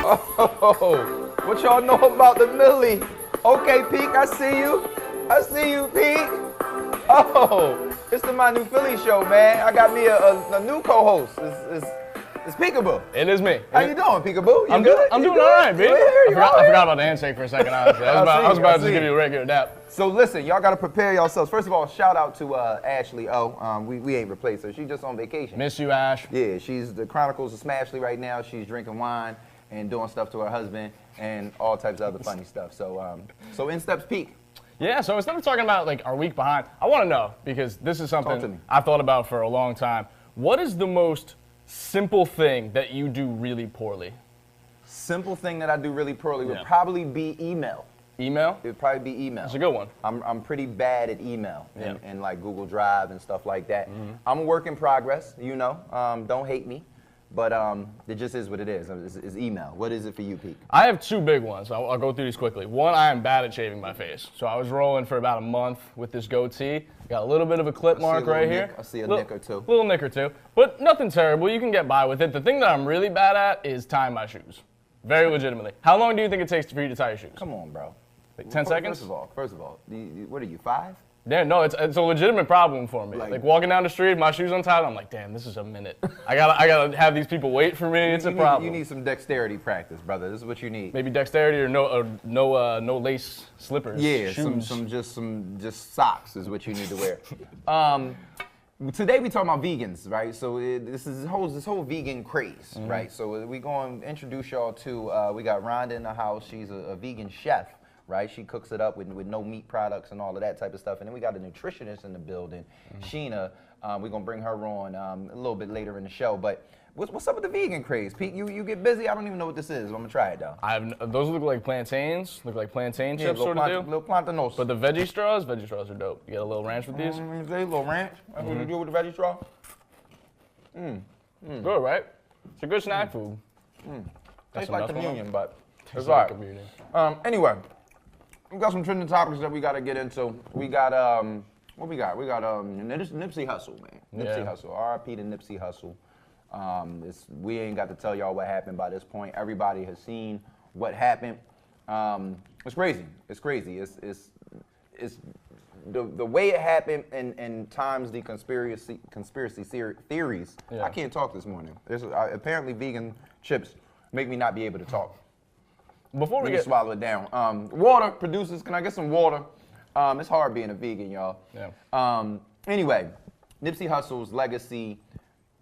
Oh, what y'all know about the Millie? Okay, Peak, I see you. I see you, Peak. Oh, it's the MyNEWPhilly show, man. I got me a new co-host. It's Peekaboo. It is me. How you doing, Peekaboo? I'm doing all right, B. I forgot about the handshake for a second, honestly. I was about to give you a regular dap. So listen, y'all got to prepare yourselves. First of all, shout out to Ashley O. We ain't replaced her. She's just on vacation. Miss you, Ash. Yeah, she's the Chronicles of Smashley right now. She's drinking wine and doing stuff to her husband and all types of other funny stuff. So in steps Peak. Yeah, so instead of talking about like our week behind, I want to know, because this is something I've thought about for a long time. What is the most simple thing that you do really poorly? Simple thing that I do really poorly would probably be email. Email? It would probably be email. That's a good one. I'm pretty bad at email and like Google Drive and stuff like that. I'm a work in progress, you know. Don't hate me. But it just is what it is. It's email. What is it for you, Pete? I have two big ones. I'll go through these quickly. One, I am bad at shaving my face. So I was rolling for about a month with this goatee. Got a little bit of a clip mark right here. I see a nick or two. Little nick or two. But nothing terrible. You can get by with it. The thing that I'm really bad at is tying my shoes. Very legitimately. How long do you think it takes for you to tie your shoes? Come on, bro. Like 10 seconds? First of all, what are you, 5? Yeah, no, it's a legitimate problem for me. Like walking down the street, my shoes untied, I'm like, damn, this is a minute. I gotta have these people wait for me. It's a problem. You need some dexterity practice, brother. This is what you need. Maybe dexterity or no lace slippers. Yeah, shoes. some socks is what you need to wear. Today we talking about vegans, right? So this whole vegan craze, right? So we going to introduce y'all to. We got Rhonda in the house. She's a vegan chef. Right, she cooks it up with no meat products and all of that type of stuff. And then we got a nutritionist in the building, Sheena. We're gonna bring her on a little bit later in the show. But what's up with the vegan craze, Pete? You get busy. I don't even know what this is. I'm gonna try it though. Those look like plantains. Look like plantain chips, sort of do. Little plantanos. But the veggie straws are dope. You get a little ranch with these. A little ranch. That's what you do with the veggie straw. Good, right? It's a good snack food. Tastes like communion, but it's like alright. Anyway. We got some trending topics that we got to get into. We got, what we got? We got Nipsey Hussle, man. Nipsey Hussle. R.I.P. to Nipsey Hussle. We ain't got to tell y'all what happened by this point. Everybody has seen what happened. It's crazy. It's crazy. It's the way it happened and times the conspiracy theories. Yeah. I can't talk this morning. Apparently vegan chips make me not be able to talk. Before we swallow it down. Water, producers, can I get some water? It's hard being a vegan, y'all. Yeah. Anyway, Nipsey Hussle's legacy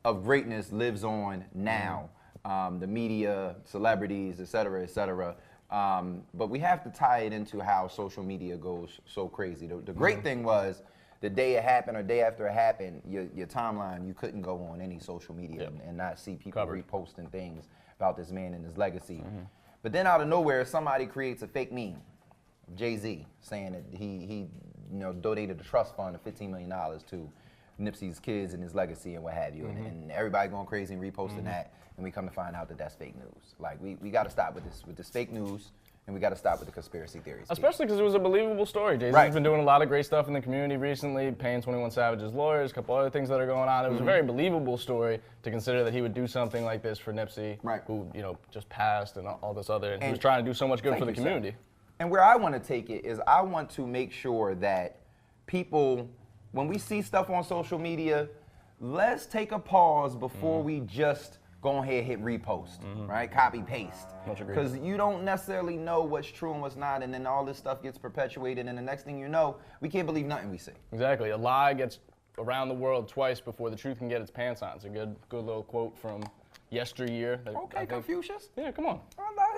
of greatness lives on now. The media, celebrities, et cetera, et cetera. But we have to tie it into how social media goes so crazy. The great thing was the day it happened or day after it happened, your timeline, you couldn't go on any social media and not see people reposting things about this man and his legacy. But then out of nowhere, somebody creates a fake meme of Jay-Z saying that he donated a trust fund of $15 million to Nipsey's kids and his legacy and what have you. And everybody going crazy and reposting that. And we come to find out that that's fake news. Like, we got to stop with this fake news. And we got to stop with the conspiracy theories. Especially because it was a believable story. Jay-Z's been doing a lot of great stuff in the community recently, paying 21 Savage's lawyers, a couple other things that are going on. It was a very believable story to consider that he would do something like this for Nipsey, who just passed and all this other, and he was trying to do so much good for the community. Sir. And where I want to take it is I want to make sure that people, when we see stuff on social media, let's take a pause before we just go ahead, hit repost, right? Copy, paste. Because you don't necessarily know what's true and what's not, and then all this stuff gets perpetuated, and the next thing you know, we can't believe nothing we see. Exactly. A lie gets around the world twice before the truth can get its pants on. It's a good little quote from yesteryear. Okay, Confucius. Yeah, come on.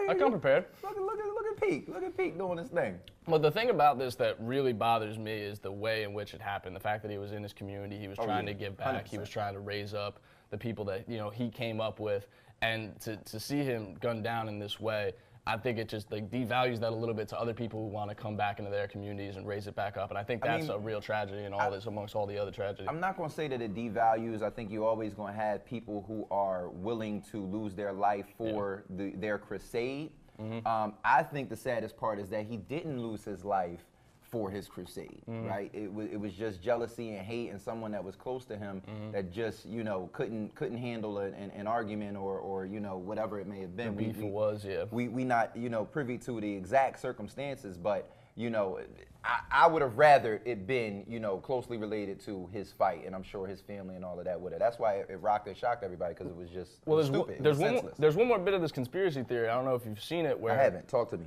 I come prepared. Look at Pete. Look at Pete doing his thing. But the thing about this that really bothers me is the way in which it happened. The fact that he was in his community, he was trying to give back, 100%. He was trying to raise up the people that he came up with, and to see him gunned down in this way, I think it just devalues that a little bit to other people who want to come back into their communities and raise it back up. And I think that's a real tragedy in all this, amongst all the other tragedies. I'm not going to say that it devalues. I think you're always going to have people who are willing to lose their life for their crusade. I think the saddest part is that he didn't lose his life for his crusade, right? It was just jealousy and hate, and someone that was close to him that just, you know, couldn't handle an argument or you know, whatever it may have been. The beef was, yeah. We not, you know, privy to the exact circumstances, but you know, I would have rather it been, you know, closely related to his fight, and I'm sure his family and all of that would have. That's why it rocked and shocked everybody, because it was just stupid. There's one more bit of this conspiracy theory. I don't know if you've seen it. Where I haven't. Talk to me.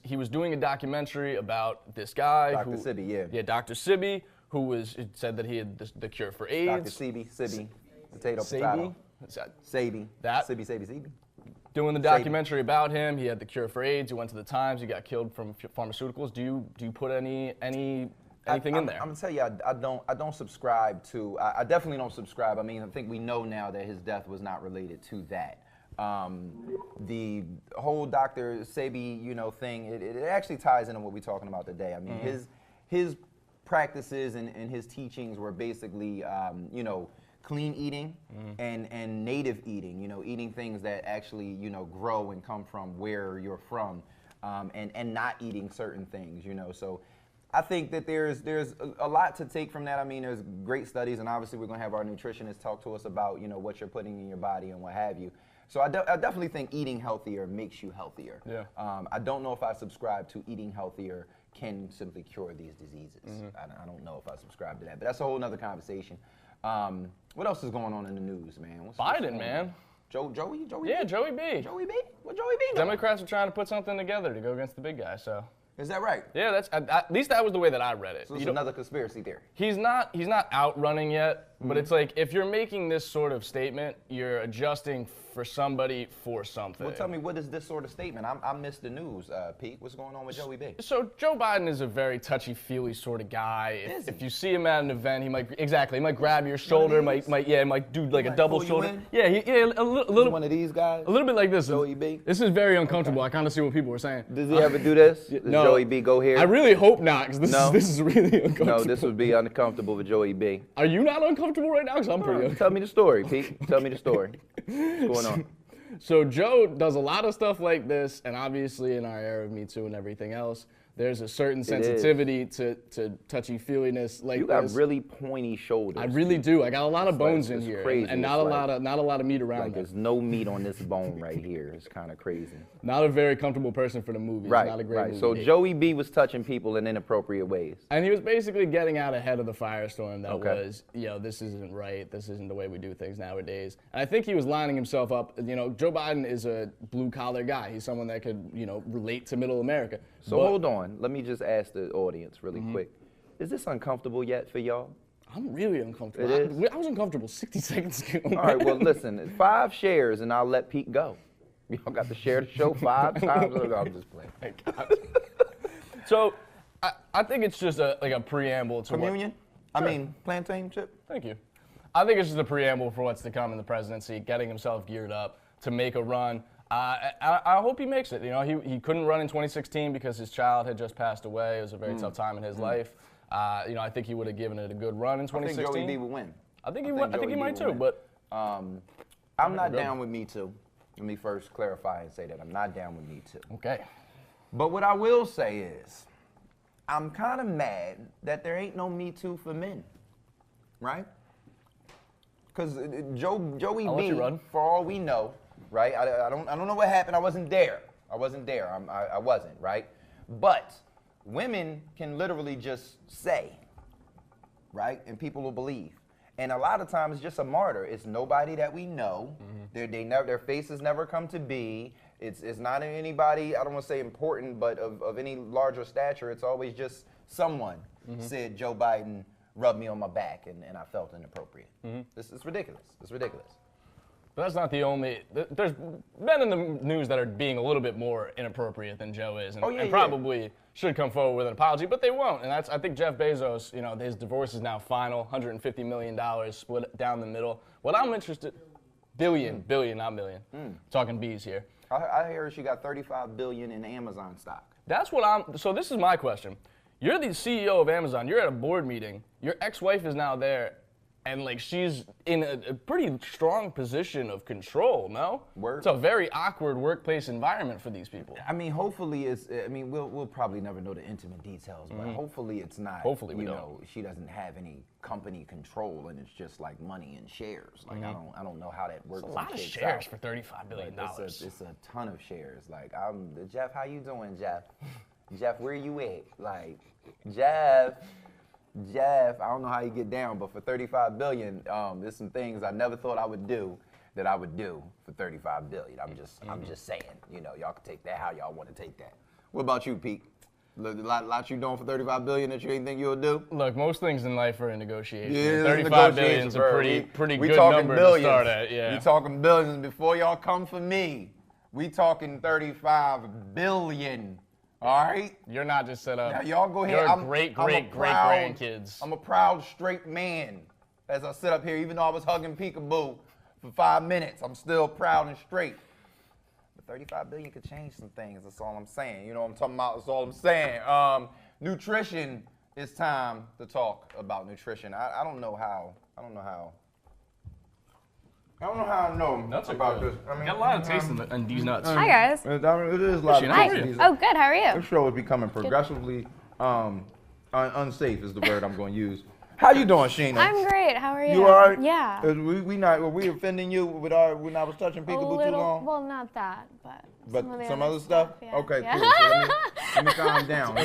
He was doing a documentary about this guy. Dr. Sebi, yeah. Yeah, Dr. Sebi, it said that he had the cure for AIDS. Dr. Sebi, potato. Sebi? Sebi. That? Sebi. Doing the documentary about him, he had the cure for AIDS. He went to the Times. He got killed from pharmaceuticals. Do you put anything in there? I'm gonna tell you, I don't subscribe to. I definitely don't subscribe. I mean, I think we know now that his death was not related to that. The whole Dr. Sebi, you know, thing. It actually ties into what we're talking about today. I mean, his practices and his teachings were basically, you know, clean eating and native eating, you know, eating things that actually, you know, grow and come from where you're from, and not eating certain things, you know. So I think that there's a lot to take from that. I mean, there's great studies, and obviously we're going to have our nutritionists talk to us about, you know, what you're putting in your body and what have you. So I definitely think eating healthier makes you healthier. Yeah. I don't know if I subscribe to eating healthier can simply cure these diseases. I don't know if I subscribe to that, but that's a whole nother conversation. What else is going on in the news, man? Biden, man. Joey? Yeah, Joey B. Joey B? What Joey B doing? Democrats are trying to put something together to go against the big guy, so. Is that right? Yeah, that's at least that was the way that I read it. So it's another conspiracy theory. He's not out running yet, but it's like if you're making this sort of statement, you're adjusting for somebody for something. Well, tell me, what is this sort of statement? I missed the news, Pete. What's going on with Joey B? So Joe Biden is a very touchy-feely sort of guy. If you see him at an event, he might grab your shoulder, might do like a double shoulder. Yeah, a little one of these guys. A little bit like this. Joey B. This is very uncomfortable. Okay. I kind of see what people were saying. Does he ever do this? Does no. Joey B go here? I really hope not, because this is really uncomfortable. No, this would be uncomfortable with Joey B. Are you not uncomfortable right now? Because I'm pretty uncomfortable. Tell me the story, Pete. Tell me the story. What's going on? So Joe does a lot of stuff like this, and obviously in our era of Me Too and everything else, there's a certain sensitivity to touchy-feeliness like this. You got really pointy shoulders. I really do. I got a lot of bones in here, crazy. and not a lot of meat around. Like there's no meat on this bone right here. It's kind of crazy. Not a very comfortable person for the movie. Right, not a great movie. So Joey B was touching people in inappropriate ways. And he was basically getting out ahead of the firestorm that was, you know, this isn't right. This isn't the way we do things nowadays. And I think he was lining himself up. You know, Joe Biden is a blue-collar guy. He's someone that could, you know, relate to middle America. So hold on. Let me just ask the audience really quick. Is this uncomfortable yet for y'all? I'm really uncomfortable. It is? I was uncomfortable 60 seconds ago. All right, well, listen. 5 shares, and I'll let Pete go. Y'all got to share the show 5 times. I'm just playing. So I think it's just like a preamble to Communion? Sure. I mean, plantain chip? Thank you. I think it's just a preamble for what's to come in the presidency, getting himself geared up to make a run. I hope he makes it. You know, he couldn't run in 2016 because his child had just passed away. It was a very tough time in his life. You know, I think he would have given it a good run in 2016. I think Joey B would win. I think he might too. But I'm not down with Me Too. Let me first clarify and say that I'm not down with Me Too. Okay. But what I will say is, I'm kind of mad that there ain't no Me Too for men, right? Because Joey B, for all we know, right? I don't know what happened. I wasn't there. I wasn't, right? But women can literally just say, right? And people will believe. And a lot of times it's just a martyr. It's nobody that we know. Their faces never come to be. It's not anybody, I don't want to say important, but of any larger stature. It's always just someone said Joe Biden rubbed me on my back and I felt inappropriate. This is ridiculous. It's ridiculous. But that's not the only. There's men in the news that are being a little bit more inappropriate than Joe is, and probably should come forward with an apology, but they won't. And I think Jeff Bezos, you know, his divorce is now final, $150 million split down the middle. What I'm interested, billion, not million. Talking B's here. I hear she got $35 billion in Amazon stock. That's what so this is my question. You're the CEO of Amazon. You're at a board meeting. Your ex-wife is now there. and like she's in a pretty strong position of control. No, Word. It's a very awkward workplace environment for these people. I mean, hopefully it's. I mean, we'll probably never know the intimate details, but hopefully it's not. Hopefully we you don't. know, she doesn't have any company control, and it's just like money and shares. Like I don't know how that works. It's a lot of shares for $35 billion. It's a ton of shares. Like Jeff, how you doing, Jeff? Jeff, where you at? Like Jeff, I don't know how you get down, but for $35 billion, there's some things I never thought I would do that I would do for $35 billion. I'm just saying, you know, y'all can take that how y'all want to take that. What about you, Pete? Lot you doing for $35 billion that you ain't think you'll do? Look, most things in life are in negotiation. Yeah, $35 billion is a pretty good number to start at. Yeah. We talking billions before y'all come for me. We talking $35 billion. All right? You're not just set up. Now y'all go ahead. You're great grandkids. I'm a proud straight man. As I sit up here, even though I was hugging Peekaboo for 5 minutes, I'm still proud and straight. But $35 billion could change some things. That's all I'm saying. You know what I'm talking about? That's all I'm saying. Nutrition. It's time to talk about nutrition. I don't know how. I don't know how I know Nuts about good. this. I mean, Got a lot of taste in these nuts. Hi guys. It is a lot of Hi. taste in these. Oh, good. How are you? This show is becoming progressively unsafe is the word I'm going to use. How you doing, Sheena? I'm great. How are you? You all right? Yeah. Were we offending you with when I was touching Peekaboo too long? Well, not that, but Some other stuff? yeah. Okay, Yeah. cool. So let me calm down.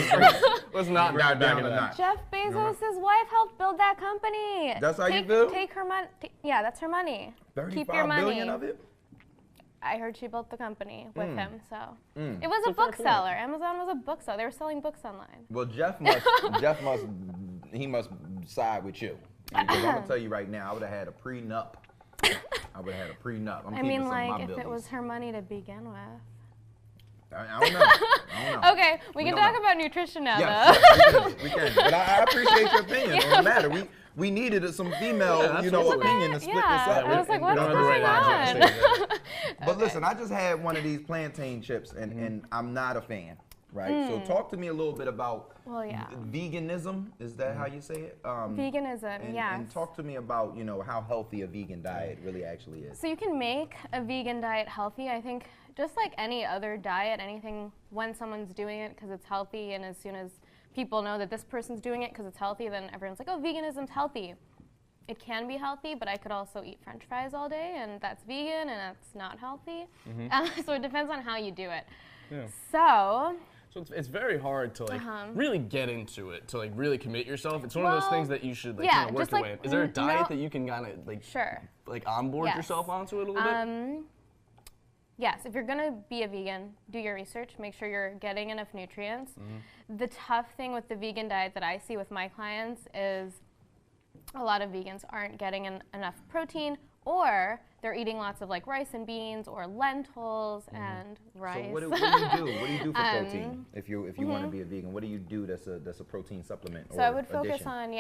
Let's not dive back into that. Jeff Bezos' wife helped build that company. That's how you feel? Take her money. Yeah, that's her money. Keep your $35 money. billion of it? I heard she built the company with him, so Mm. it was a bookseller. Amazon was a bookseller. They were selling books online. Well, Jeff must side with you. Because I'm gonna tell you right now, I would have had a prenup. I'm keeping I mean, some of my like, if billies. it was her money to begin with. I don't know. Okay, we can don't talk know. about nutrition now, Yes, though. yes, we can. But I appreciate your opinion on the matter. We needed some female, opinion to split this up. I was like, what's don't have the right going logic. on? But listen, I just had one of these plantain chips, and I'm not a fan, right? So talk to me a little bit about Well, yeah. veganism. Is that how you say it? Veganism, yes. And talk to me about, how healthy a vegan diet really actually is. So you can make a vegan diet healthy. I think just like any other diet, anything when someone's doing it because it's healthy, and as soon as people know that this person's doing it because it's healthy, then everyone's like, oh, veganism's healthy. It can be healthy, but I could also eat French fries all day, and that's vegan, and that's not healthy. So it depends on how you do it. Yeah. So it's very hard to really get into it, to really commit yourself. It's one of those Well, things that you should yeah, kind of work just your like, way in. Is there a diet no- that you can kind of sure. onboard Yes. yourself onto it a little bit? Yes, if you're gonna be a vegan, do your research, make sure you're getting enough nutrients. The tough thing with the vegan diet that I see with my clients is a lot of vegans aren't getting enough protein, or they're eating lots of rice and beans or lentils and rice. So what do you do? What do you do for protein if you want to be a vegan? What do you do that's a protein supplement? So I would focus on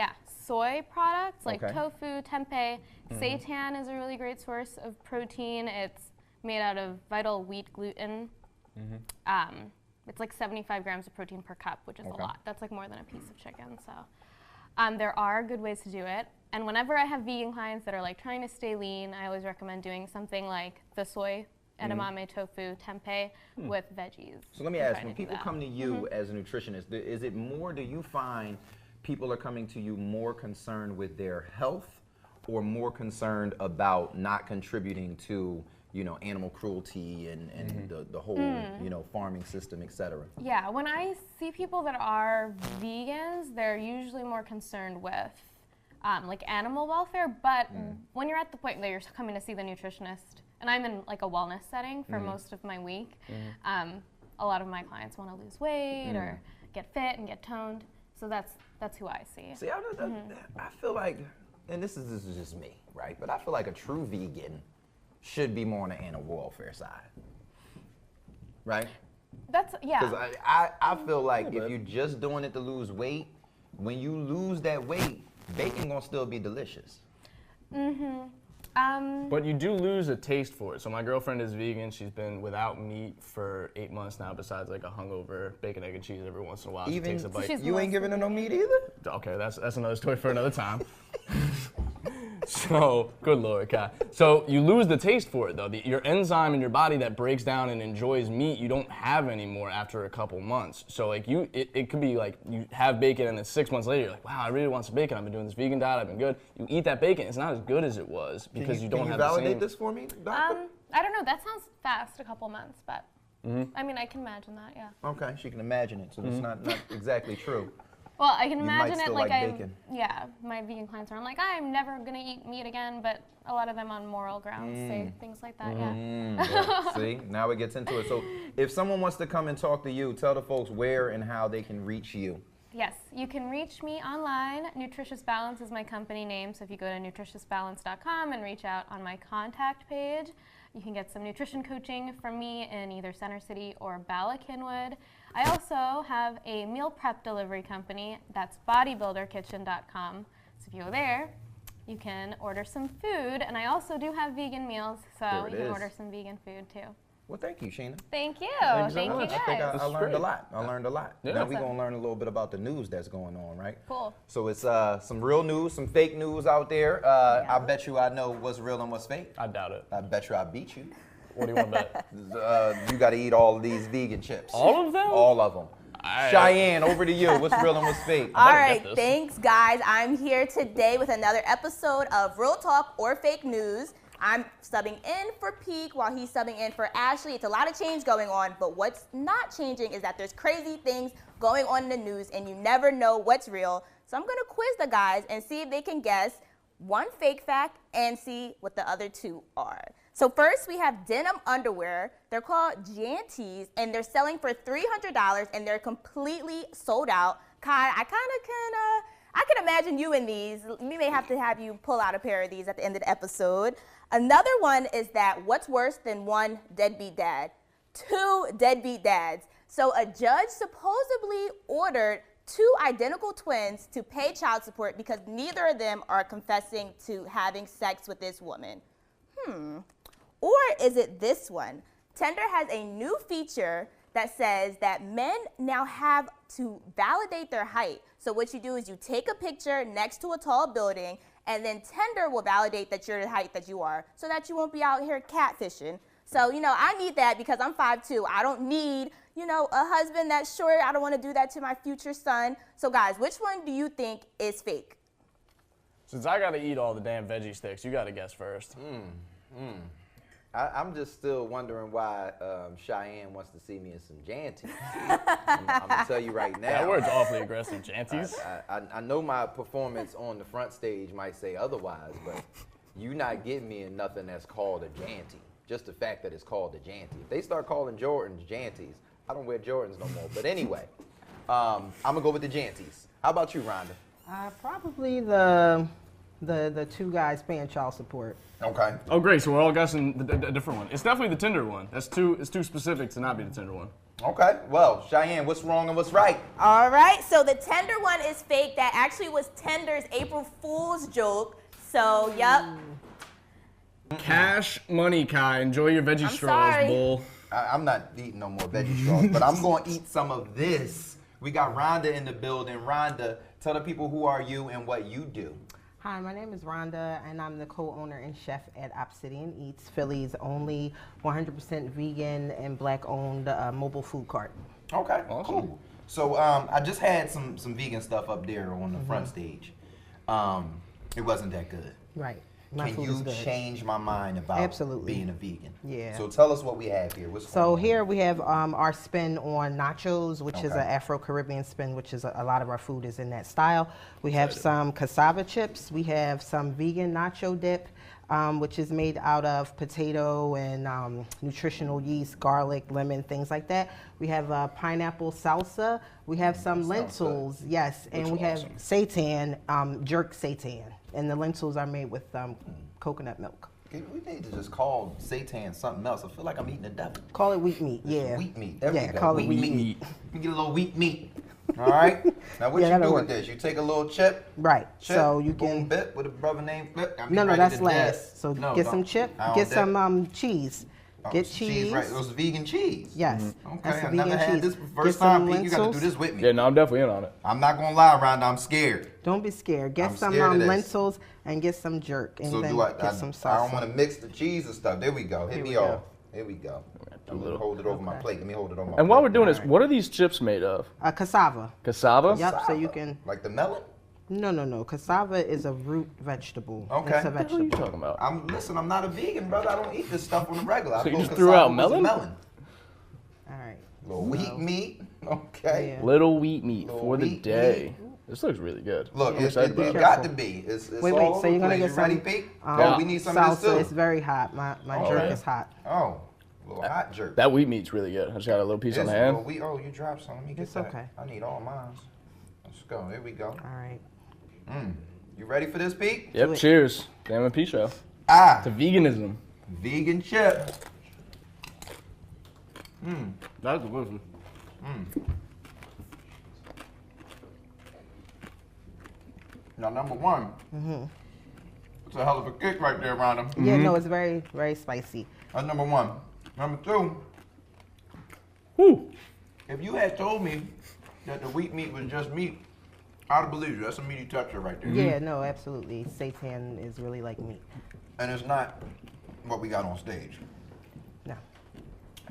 soy products like Okay. tofu, tempeh. Seitan is a really great source of protein. It's made out of vital wheat gluten. It's like 75 grams of protein per cup, which is a lot. That's like more than a piece of chicken. So there are good ways to do it. And whenever I have vegan clients that are trying to stay lean, I always recommend doing something like the soy edamame tofu tempeh with veggies. So let me I'm ask, trying when to do people that. come to you as a nutritionist, is it more, do you find people are coming to you more concerned with their health or more concerned about not contributing to animal cruelty and the whole, farming system, et cetera? Yeah, when I see people that are vegans, they're usually more concerned with animal welfare, but when you're at the point that you're coming to see the nutritionist, and I'm in a wellness setting for most of my week, a lot of my clients want to lose weight or get fit and get toned, so that's who I see. See, I feel like, and this is just me, right? But I feel like a true vegan should be more on the animal welfare side, right? That's, yeah. Because I feel like if you're just doing it to lose weight, when you lose that weight, bacon gonna still be delicious. But you do lose a taste for it. So my girlfriend is vegan. She's been without meat for 8 months now, besides a hungover bacon, egg, and cheese every once in a while. She takes a bite. She's You ain't giving her no meat either? Okay, that's another story for another time. So, good Lord, Kai. So you lose the taste for it, though. Your enzyme in your body that breaks down and enjoys meat, you don't have anymore after a couple months. So, like, it could be like you have bacon and then 6 months later, you're like, wow, I really want some bacon. I've been doing this vegan diet. I've been good. You eat that bacon, it's not as good as it was because you don't have the same. Can you validate this for me, doctor? I don't know. That sounds fast, a couple months, but I mean, I can imagine that, yeah. Okay, she can imagine it, so that's not exactly true. Well, I can You imagine might it still like like bacon. yeah, my vegan clients are like, I'm never gonna eat meat again, but a lot of them on moral grounds say things like that, yeah. See, now it gets into it. So if someone wants to come and talk to you, tell the folks where and how they can reach you. Yes, you can reach me online. Nutritious Balance is my company name, so if you go to nutritiousbalance.com and reach out on my contact page, you can get some nutrition coaching from me in either Center City or Bala Cynwyd. I also have a meal prep delivery company, that's bodybuilderkitchen.com. So if you go there, you can order some food, and I also do have vegan meals, so you can order some vegan food too. Well, thank you, Sheena. Thank you. Thank you Thank you much. guys. I think I learned a lot. I learned a lot. Yeah. Now we're going to learn a little bit about the news that's going on, right? Cool. So it's some real news, some fake news out there. I bet you I know what's real and what's fake. I doubt it. I bet you I beat you. What do you want to bet? You got to eat all of these vegan chips. All of them? All of them. Cheyenne, over to you. What's real and what's fake? All right, thanks, guys. I'm here today with another episode of Real Talk or Fake News. I'm subbing in for Peak while he's subbing in for Ashley. It's a lot of change going on, but what's not changing is that there's crazy things going on in the news and you never know what's real. So I'm going to quiz the guys and see if they can guess one fake fact and see what the other two are. So first we have denim underwear. They're called Janties and they're selling for $300 and they're completely sold out. Kai, I can imagine you in these. We may have to have you pull out a pair of these at the end of the episode. Another one is that what's worse than one deadbeat dad? Two deadbeat dads. So a judge supposedly ordered two identical twins to pay child support because neither of them are confessing to having sex with this woman. Or is it this one? Tinder has a new feature that says that men now have to validate their height. So what you do is you take a picture next to a tall building and then Tinder will validate that you're the height that you are so that you won't be out here catfishing. So, you know, I need that because I'm 5'2". I don't need, you know, a husband that's short. I don't want to do that to my future son. So guys, which one do you think is fake? Since I got to eat all the damn veggie sticks, you got to guess first. I'm just still wondering why Cheyenne wants to see me in some Janties. I'm going to tell you right now. That word's awfully aggressive, Janties. I know my performance on the front stage might say otherwise, but you not getting me in nothing that's called a Janty. Just the fact that it's called a Janty. If they start calling Jordans Janties, I don't wear Jordans no more. But anyway, I'm going to go with the Janties. How about you, Rhonda? Probably the two guys paying child support. Okay. Oh, great. So we're all guessing a different one. It's definitely the Tinder one. It's too specific to not be the Tinder one. Okay. Well, Cheyenne, what's wrong and what's right? All right. So the Tinder one is fake. That actually was Tinder's April Fool's joke. So, yep. Cash money, Kai. Enjoy your veggie straws, sorry. bull. I'm not eating no more veggie straws, but I'm going to eat some of this. We got Rhonda in the building. Rhonda, tell the people who are you and what you do. Hi, my name is Rhonda, and I'm the co-owner and chef at Obsidian Eats, Philly's only 100% vegan and black-owned mobile food cart. Okay, Awesome. cool. So I just had some vegan stuff up there on the front stage. It wasn't that good. Right. My Can food you is good. change my mind about Absolutely. being a vegan? Yeah. So tell us what we have here. What's So going on? here we have our spin on nachos, which is Okay. an Afro-Caribbean spin, which is a lot of our food is in that style. We have some cassava chips. We have some vegan nacho dip, which is made out of potato and nutritional yeast, garlic, lemon, things like that. We have pineapple salsa. We have some lentils, yes, and we have awesome. seitan, jerk seitan, and the lentils are made with coconut milk. We need to just call seitan something else. I feel like I'm eating the devil. Call it wheat meat, It's yeah. wheat meat. There we Yeah, go. call it wheat wheat meat. Let me get a little wheat meat. All right. Now what Yeah, you that'll do work. with this? You take a little chip. Right, Chip, so you boom, can... bit with a brother named Flip. No, that's last. So No, get don't. some chip, I don't get dip. some cheese. Get cheese. Right? It was vegan cheese. Yes. Okay, That's the I've never vegan had cheese. this. First time, Pete, you got to do lentils. this with me. Yeah, no, I'm definitely in on it. I'm not gonna lie, Rhonda, I'm scared. Don't be scared. Get I'm some scared of this. lentils and get some jerk, and So then do I? get some I salsa. don't want to mix the cheese and stuff. There we go. Hit Here me we off. go. Here we go. I'm gonna hold it over my plate. Let me hold it on my plate. And while we're doing this, what are these chips made of? Cassava. Cassava? Yep. So you can. Like the melon? No. Cassava is a root vegetable. Okay. It's a What the hell are you vegetable. talking about? I'm not a vegan, brother. I don't eat this stuff on the regular. So I you thought just threw out cassava was a melon? All right. Little wheat meat. Okay. Yeah. Little wheat meat Little for the wheat day. This looks really good. Look, I'm it excited about it. got to be. It's Wait. all So you're over gonna the get place. You some ready, Pete? Yeah. We need some of this salsa. too. It's very hot. My jerk yeah. is hot. Oh, a little hot jerk. That wheat meat's really good. I just got a little piece on the hand. Oh, you dropped some. Let me get It's that. okay. I need all mine. Let's go. Here we go. All right. You ready for this, Pete? Yep, it. cheers. Sam and P show. Ah, To veganism. vegan chip. That's delicious. Now, number one, it's a hell of a kick right there, Rhonda. Yeah. No, it's very, very spicy. That's number one. Number two, Whew. if you had told me that the wheat meat was just meat, I'd have believed you. That's a meaty texture right there. Yeah. No, absolutely. Seitan is really like meat. And it's not what we got on stage No.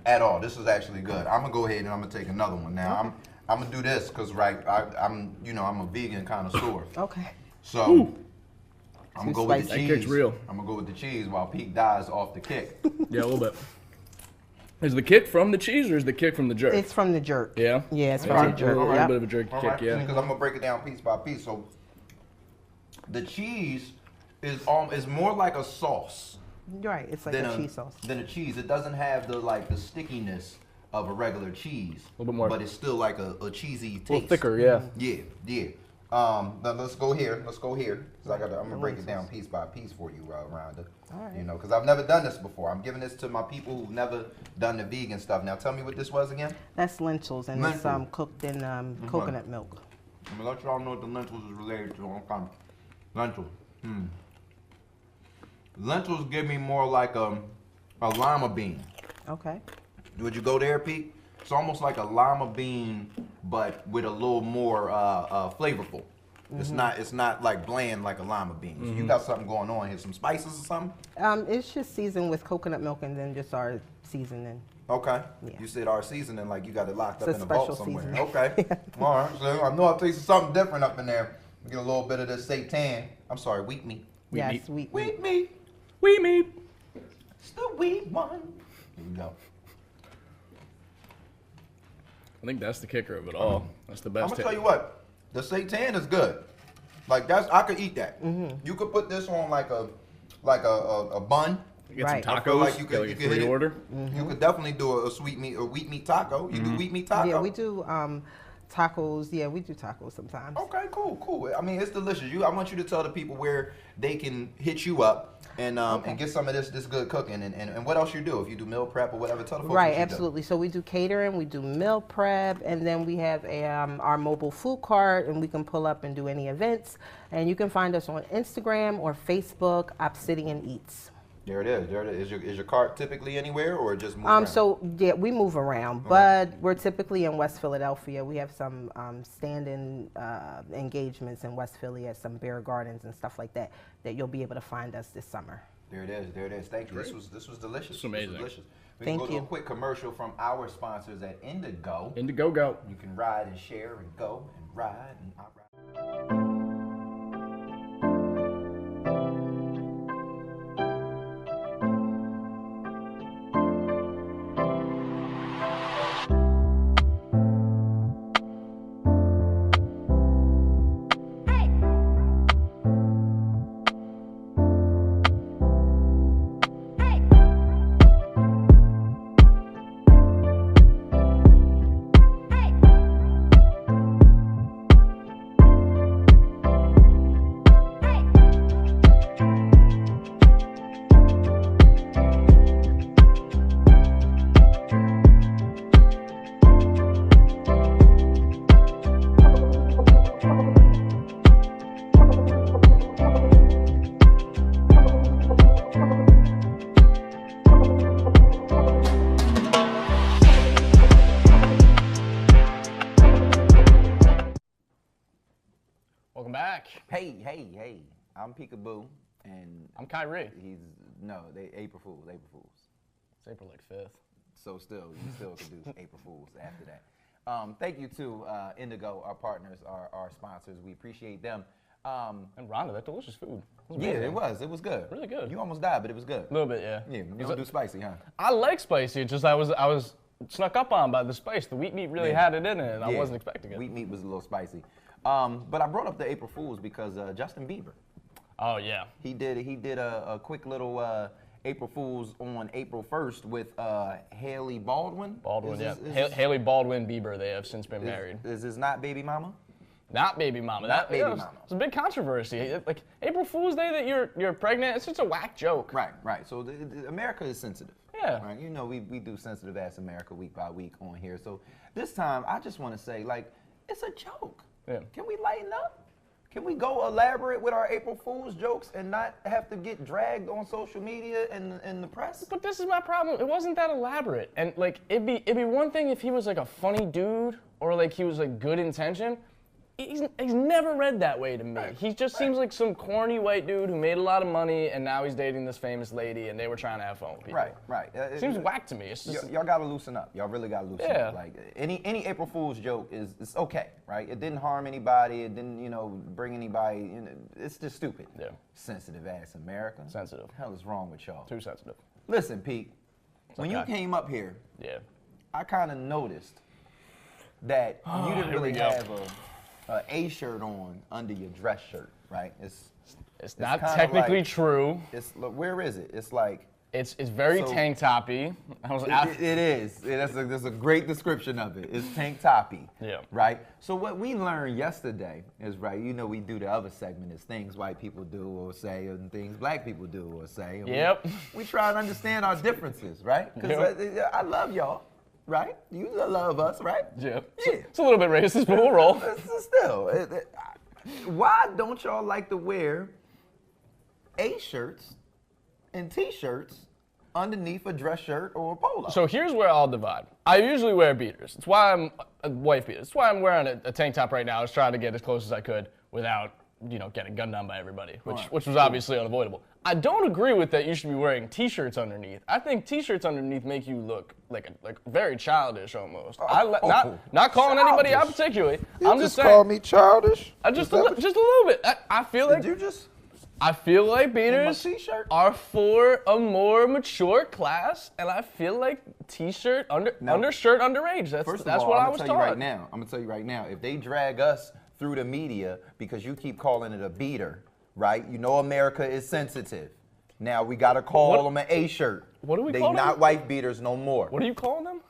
at all. This is actually good. I'm gonna go ahead and I'm gonna take another one. Now I'm gonna do this because I'm I'm a vegan connoisseur. Okay. So I'm gonna Too go with the spicy. cheese. That kick's real. I'm gonna go with the cheese while Pete dies off the kick. Yeah, a little bit. Is the kick from the cheese or is the kick from the jerk? It's from the jerk. Yeah? Yeah, it's It's from the a jerk. little Yep. bit of a jerk All kick, right, yeah. because I'm gonna break it down piece by piece. So the cheese is more like a sauce You're right. It's like than a cheese sauce. Than a cheese. It doesn't have the stickiness of a regular cheese. A little bit more. But it's still like a cheesy taste. A little thicker, yeah. Yeah. Then let's go here. 'Cause I'm gonna break it down piece by piece for you, Rhonda. All right. You know, because I've never done this before. I'm giving this to my people who've never done the vegan stuff. Now tell me what this was again. That's lentils, and it's Lentil. cooked in coconut milk. I'm gonna let y'all know what the lentils is related to. Okay. Lentils. Lentils give me more like a lima bean. Okay. Would you go there, Pete? It's almost like a lima bean, but with a little more flavorful. It's not like bland like a lima bean. So you got something going on here. Some spices or something? It's just seasoned with coconut milk and then just our seasoning. Okay. Yeah. You said our seasoning like you got it locked It's up a in a vault special somewhere. seasoning. Okay. All right. So I know I tasted something different up in there. We get a little bit of this seitan. I'm sorry, wheat meat. Yes, meat. sweet Wheat meat. Wheat meat. It's the wheat one. Here we go. I think that's the kicker of it all. That's the I'm best gonna hit. tell you what, the seitan is good. Like I could eat that. You could put this on like a bun. Get Right. some I feel tacos. like you get could like a hit free it. order. You could definitely do a wheat meat taco. You do wheat meat taco. Yeah, we do tacos. Yeah, we do tacos sometimes. Okay, cool. I mean, it's delicious. I want you to tell the people where they can hit you up and get some of this good cooking and what else you do if you do meal prep or whatever. Tell the folks Right, what you absolutely. So we do catering, we do meal prep, and then we have our mobile food cart, and we can pull up and do any events. And you can find us on Instagram or Facebook, Obsidian Eats. There it is. Is your cart typically anywhere or just move around? So yeah, we move around, but we're typically in West Philadelphia. We have some stand-in engagements in West Philly at some beer gardens and stuff like that you'll be able to find us this summer. There it is. Thank you. This was delicious. It's amazing. This was delicious. We Thank can go you. to a quick commercial from our sponsors at Indigo. Go. You can ride and share and go and ride and outride. I'm Peekaboo, and I'm Kyrie. They April Fools. It's April like 5th. So still, you still can do April Fools after that. Thank you to Indigo, our partners, our sponsors. We appreciate them. And Rhonda, that delicious food. It was good. Really good. You almost died, but it was good. A little bit, yeah. Yeah, you don't do spicy, huh? I like spicy. It's just I was snuck up on by the spice. The wheat meat really had it in it, and I wasn't expecting it. Wheat meat was a little spicy. But I brought up the April Fools because Justin Bieber. Oh yeah. He did a quick little April Fools on April 1st with Haley Baldwin. Haley Baldwin Bieber. They have since been married. Is this not baby mama? Not baby mama. Not baby mama. It's a big controversy. Like April Fool's Day that you're pregnant. It's just a whack joke. Right. So America is sensitive. Yeah. Right. You know we do sensitive ass America week by week on here. So this time I just want to say like it's a joke. Yeah. Can we lighten up? Can we go elaborate with our April Fool's jokes and not have to get dragged on social media and the press? But this is my problem. It wasn't that elaborate. And like it'd be one thing if he was like a funny dude or like he was like good intention. He's never read that way to me. He just seems like some corny white dude who made a lot of money and now he's dating this famous lady and they were trying to have fun with people. Right. Seems whack to me. It's just y'all gotta loosen up. Y'all really gotta loosen up. Like any April Fool's joke is okay, right? It didn't harm anybody. It didn't bring anybody. It's just stupid. Yeah. Sensitive ass America. Sensitive. What the hell is wrong with y'all? Too sensitive. Listen, Pete. When you came up here, I kind of noticed that you didn't really have a shirt on under your dress shirt, right? It's not technically true. Where is it? It's like it's very tank toppy. It is. There's a great description of it. It's tank toppy. Yeah. Right. So what we learned yesterday is we do the other segment is things white people do or say and things black people do or say. And we try to understand our differences, right? Because I love y'all. Right? You love us, right? Yeah. It's a little bit racist, but we'll roll. Still, why don't y'all like to wear A-shirts and T-shirts underneath a dress shirt or a polo? So here's where I'll divide. I usually wear beaters. It's why I'm a wife beater. It's why I'm wearing a tank top right now. I was trying to get as close as I could without, getting gunned down by everybody, which was obviously unavoidable. I don't agree with that you should be wearing T-shirts underneath. I think T-shirts underneath make you look like very childish almost. Not calling anybody out particularly. I'm just saying. Call me childish? Just a little bit. I feel like. Did you just? I feel like beaters are for a more mature class, and I feel like T-shirt undershirt underage. That's what I was taught. I'm gonna tell you right now. If they drag us through the media because you keep calling it a beater. Right? America is sensitive. Now we gotta call them an A-shirt. What do we call them? They not wife beaters no more. What are you calling them?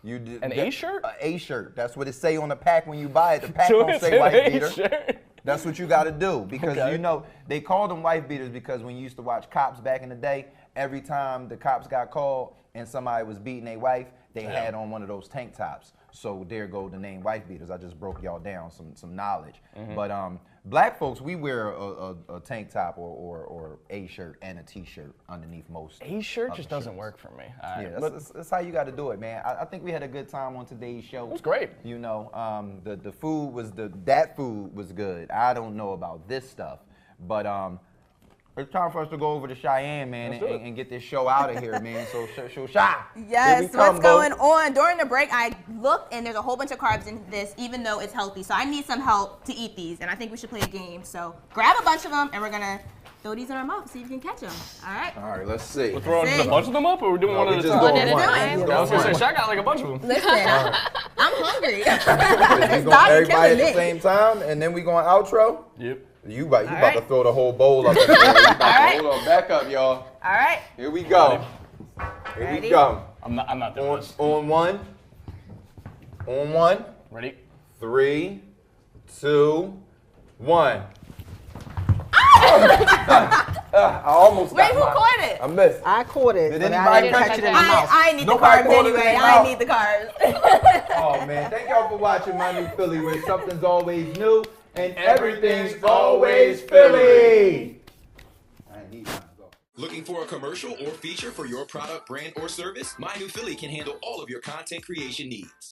An A-shirt? An A-shirt. That's what it say on the pack when you buy it. The pack don't say wife beater. That's what you gotta do because they called them wife beaters because when you used to watch Cops back in the day, every time the cops got called and somebody was beating their wife, they had on one of those tank tops. So there go the name wife beaters. I just broke y'all down some knowledge. But black folks, we wear a tank top or a shirt and a T-shirt underneath most. A shirt just doesn't work for me. That's how you got to do it, man. I think we had a good time on today's show. It was great. The food was that food was good. I don't know about this stuff, but it's time for us to go over to Cheyenne, man, and get this show out of here, man. So Shy. Yes, what's going on? During the break, I looked, and there's a whole bunch of carbs in this, even though it's healthy. So I need some help to eat these, and I think we should play a game. So grab a bunch of them, and we're going to throw these in our mouth, see if you can catch them. All right? All right, let's see. We're throwing a bunch of them up, or we're doing one at a time? One at a time. I was going to say, Shy got like a bunch of them. Listen, I'm hungry. Everybody at the same time, and then we going outro? Yep. You about to throw the whole bowl up. Hold on, back up, y'all. All right. Here we go. Here we go. I'm not doing this. On one. On one. Ready? 3, 2, 1. I almost Wait, who caught it? I missed. I caught it. Did but anybody I catch catch it? it in my mouth. I need the Nobody carbs caught it in anyway. their I mouth. need the carbs. Oh, man. Thank y'all for watching My New Philly, where something's always new and everything's always Philly. Looking for a commercial or feature for your product, brand, or service? MyNEWPhilly can handle all of your content creation needs.